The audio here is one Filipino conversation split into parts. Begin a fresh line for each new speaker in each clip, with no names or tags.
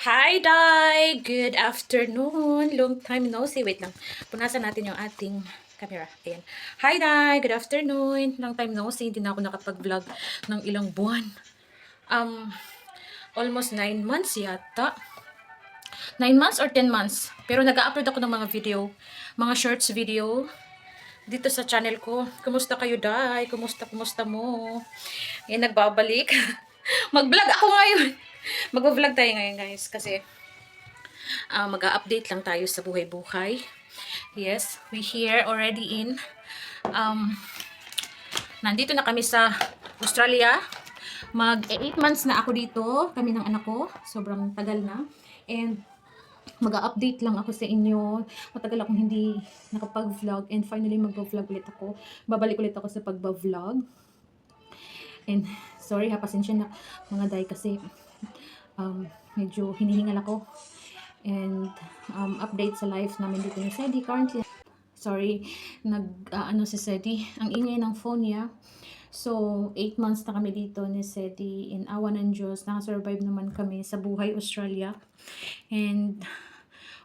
Hi, Dai! Good afternoon. Long time no see. Wait lang. Punasan natin yung ating camera. Ayan. Hi, Dai! Good afternoon. Long time no see. Hindi na ako nakapag-vlog ng ilang buwan. Um, Almost 9 months yata. 9 months or 10 months. Pero nag-upload ako ng mga video. Mga shorts video. Dito sa channel ko. Kumusta kayo, Dai? Kumusta mo? Ayan, nagbabalik. Mag-vlog ako ngayon. Mag-vlog tayo ngayon, guys. Kasi mag-update lang tayo sa buhay-buhay. Yes, we here already in um, nandito na kami sa Australia. Mag 8 months na ako dito, kami ng anak ko. Sobrang tagal na. And mag-update lang ako sa inyo. Matagal akong hindi nakapag-vlog and finally mag-vlog ulit ako. Babalik ulit ako sa pag-vlog. And sorry ha, pasensya na mga day kasi medyo hinihingal ako. And update sa life namin dito ni Sedi currently. Sorry, ano si Sedi, ang ingay ng phone niya. So, 8 months na kami dito ni Sedi. In awa ng Diyos, nakasurvive naman kami sa buhay Australia. And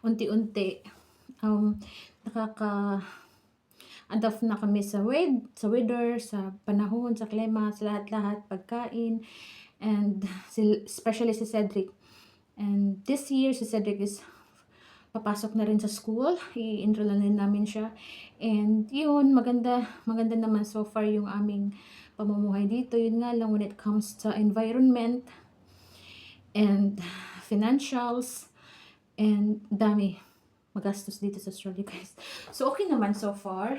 unti-unti, nakaka-adapt na kami sa weather, sa panahon, sa klima, sa lahat-lahat, pagkain. And especially si Cedric. And this year, si Cedric is papasok na rin sa school. I-enroll na rin namin siya. And yun, maganda naman so far yung aming pamumuhay dito. Yun nga lang when it comes to environment and financials and dami magastos dito sa Australia, guys. So, okay naman so far.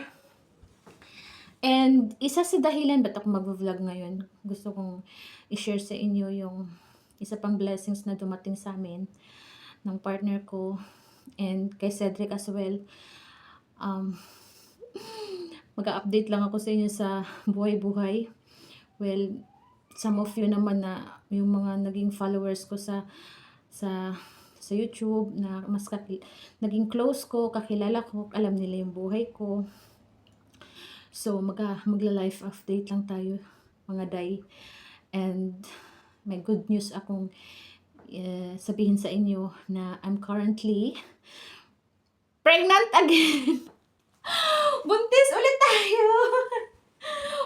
And isa sa dahilan ba't ako mag-vlog ngayon, gusto kong i-share sa inyo yung isa pang blessings na dumating sa amin ng partner ko and kay Cedric as well. Mag-update lang ako sa inyo sa buhay-buhay. Well, some of you naman na yung mga naging followers ko sa YouTube na mas naging close ko, kakilala ko, alam nila yung buhay ko. So, magla-life update lang tayo, mga day. And may good news akong sabihin sa inyo na I'm currently pregnant again. Buntis ulit tayo.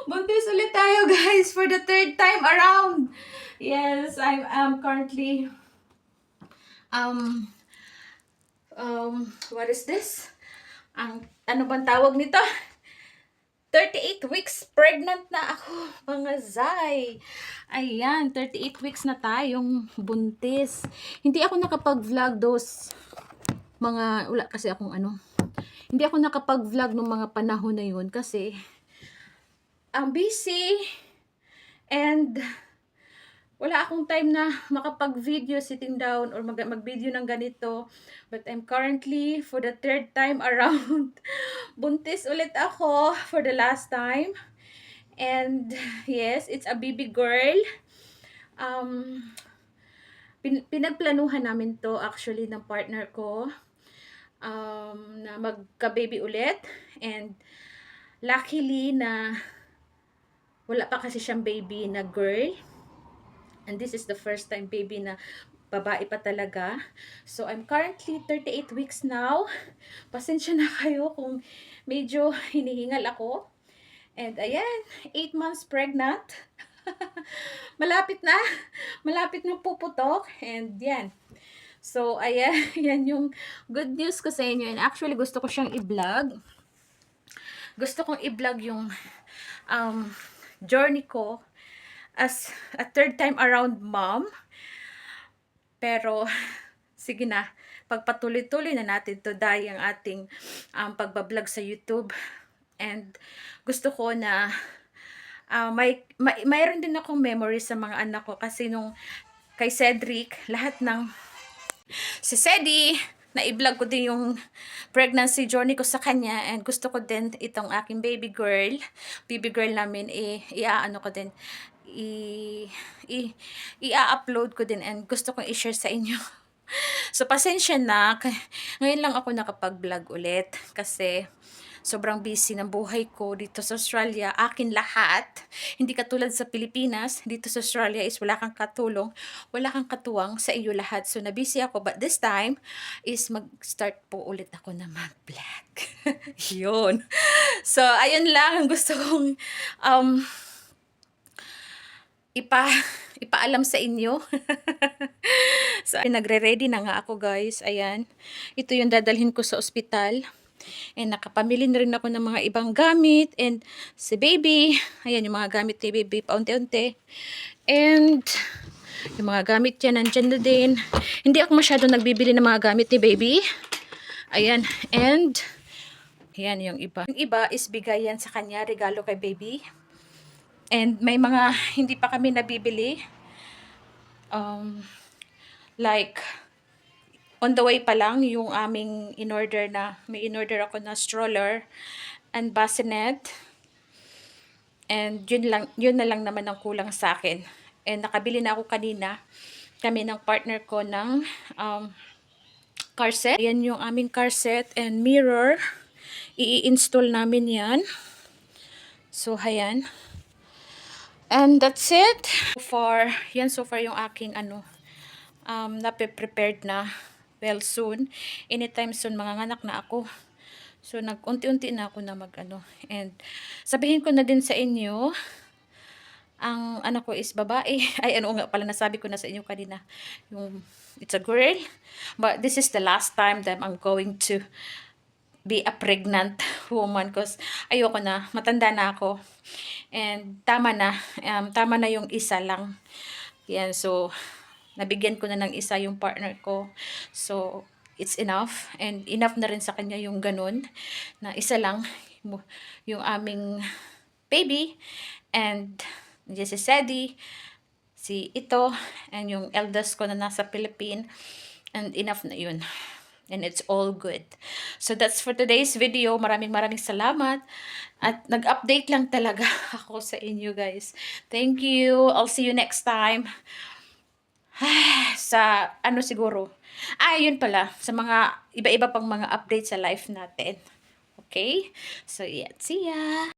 Buntis ulit tayo, guys, for the third time around. Yes, I'm currently what is this? Ano bang tawag nito? 38 weeks pregnant na ako, mga Zay. Ayan, 38 weeks na tayong buntis. Hindi ako nakapag-vlog wala kasi akong hindi ako nakapag-vlog ng mga panahon na yun kasi ang busy and wala akong time na makapag-video sitting down or mag-video ng ganito. But I'm currently, for the third time around, buntis ulit ako for the last time. And yes, it's a baby girl. Pinagplanuhan namin to actually ng partner ko na magka-baby ulit. And luckily na wala pa kasi siyang baby na girl. And this is the first time baby na babae pa talaga. So, I'm currently 38 weeks now. Pasensya na kayo kung medyo hinihingal ako. And ayan, 8 months pregnant. Malapit na puputok. And yan. So, ayan, yan yung good news ko sa inyo. And actually, gusto ko siyang i-vlog. Gusto kong i-vlog yung journey ko as a third time around mom. Pero, sige na, pagpatuloy-tuloy na natin to dahil ang ating pagbablog sa YouTube. And gusto ko na mayroon din akong memory sa mga anak ko kasi nung kay Cedric, lahat ng si Cedi, na-i-vlog ko din yung pregnancy journey ko sa kanya and gusto ko din itong aking baby girl namin i-ano ko din i-upload ko din and gusto kong i-share sa inyo. So, pasensya na. Ngayon lang ako nakapag-vlog ulit kasi sobrang busy ng buhay ko dito sa Australia. Akin lahat. Hindi katulad sa Pilipinas. Dito sa Australia is wala kang katulong, wala kang katuwang, sa iyo lahat. So na-busy ako, but this time is mag-start po ulit ako na mag-vlog. Yun. So ayun lang ang gusto kong ipa ipaalam sa inyo. So, nagre-ready na nga ako, guys. Ayan. Ito yung dadalhin ko sa ospital. And nakapamili na rin ako ng mga ibang gamit. And si baby, ayan yung mga gamit ni baby paunti-unti. And yung mga gamit yan, nandyan na din. Hindi ako masyado nagbibili ng mga gamit ni baby. Ayan. And ayan yung iba. Yung iba is bigay yan sa kanya, regalo kay baby. And may mga hindi pa kami nabibili. Like, on the way pa lang, yung aming in-order na, may in-order ako na stroller and bassinet. And yun na lang naman ang kulang sa akin. And nakabili na ako kanina, kami ng partner ko ng car set. Ayan yung aming car set and mirror. I-install namin yan. So, ayan. And that's it. So far yung aking nape-prepared na. Well, soon. Anytime soon, manganganak na ako. So, nag-unti-unti na ako na And, sabihin ko na din sa inyo, ang anak ko is babae. Ay, ano nga pala, nasabi ko na sa inyo kanina. It's a girl. But this is the last time that I'm going to be a pregnant woman because ayoko na, matanda na ako. And tama na yung isa lang. Yan, so nabigyan ko na ng isa yung partner ko. So it's enough, and enough na rin sa kanya yung ganun na isa lang yung aming baby. And si Sadie, si ito, and yung eldest ko na nasa Philippines, and enough na yun. And it's all good. So that's for today's video. Maraming salamat. At nag-update lang talaga ako sa inyo, guys. Thank you. I'll see you next time. Sa siguro. Yun pala. Sa mga iba-iba pang mga updates sa life natin. Okay? So yeah. See ya.